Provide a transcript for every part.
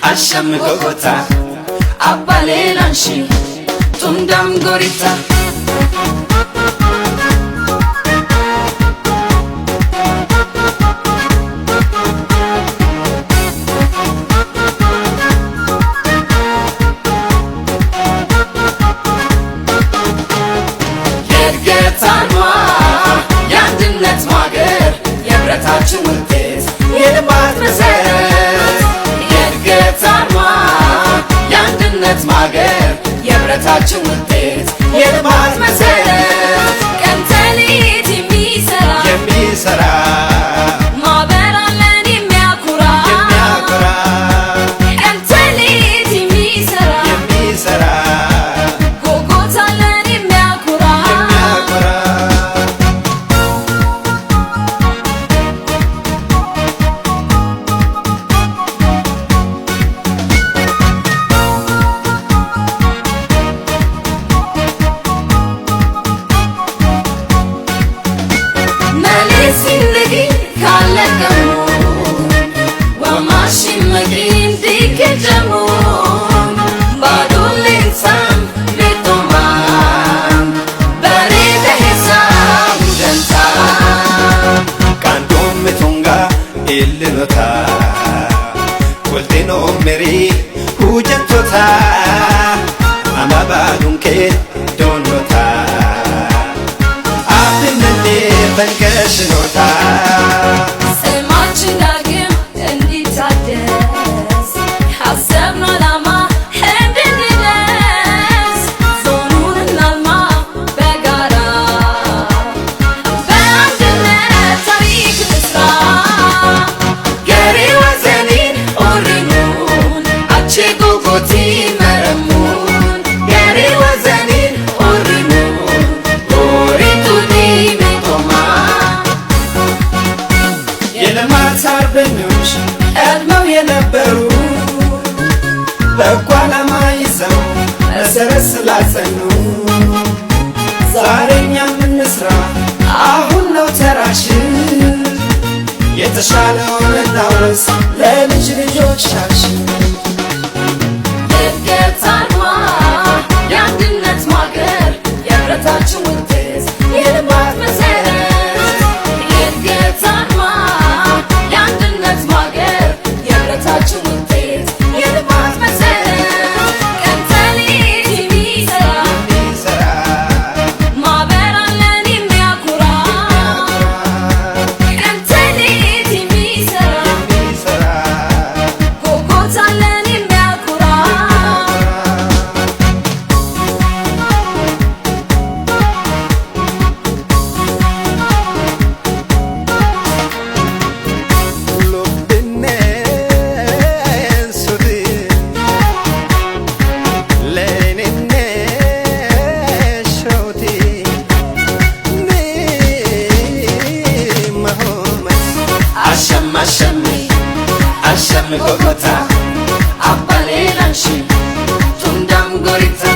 Asham gogota Abale lanshi Tundam gorita Yedgetanwa Yandinnet mager Yebretaችን ውጤት የልማት መሰረት Yedgetanwa Yandinnet mager Yebretaችን ውጤት የልማት መሰረት ቀንተሊት የሚሰራ ማበራለን የሚያኩራ ቀንተሊት የሚሰራ ጎጎታለን የሚያኩራ Zindagi kala kamun Wamashi magin dike jamun Badul insan bitoman Barida hisab jantan Kandom mitunga illinota Kultino meri hujantota Ama badunke donota Benkeshinota Semaችን ዳግም እንዲታደስ ሐሳብና ዓላማ እንድንደርስ ዞኑን እናልማ በጋራ በአንድነት ታሪክ እንስራ ገሪ ወዘኒን ኦሪኑን አቼ ጎጎቲ መረሙን ገሪ ወዘኒን ኦሪኑን ኦሪቱኒ የልማት አርበኞች ቀድመው የነበሩ በጎ ዓላማ ይዘው መሰረት ስላጸኑ ዛሬ እኛም እንስራ አሁን ነው ተራችን የተሻለውን እናውርስ ለልጅ ልጆቻችን Yedgetanwa Yandinnet mager Yebretaችን ውጤት የልማት መሰረት Yedgetanwa Yandinnet mager Yebretaችን ውጤት የልማት መሰረት ቀንተሊት የሚሰራ ማበራለን የሚያኩራ ቀንተሊት የሚሰራ ጎጎታለን የሚያኩራ Asham gogota Abale lanshi Tundam gorita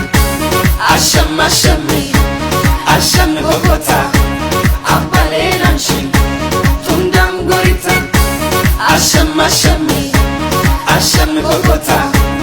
Asham gogota Abale lanshi Tundam gorita Asham gogota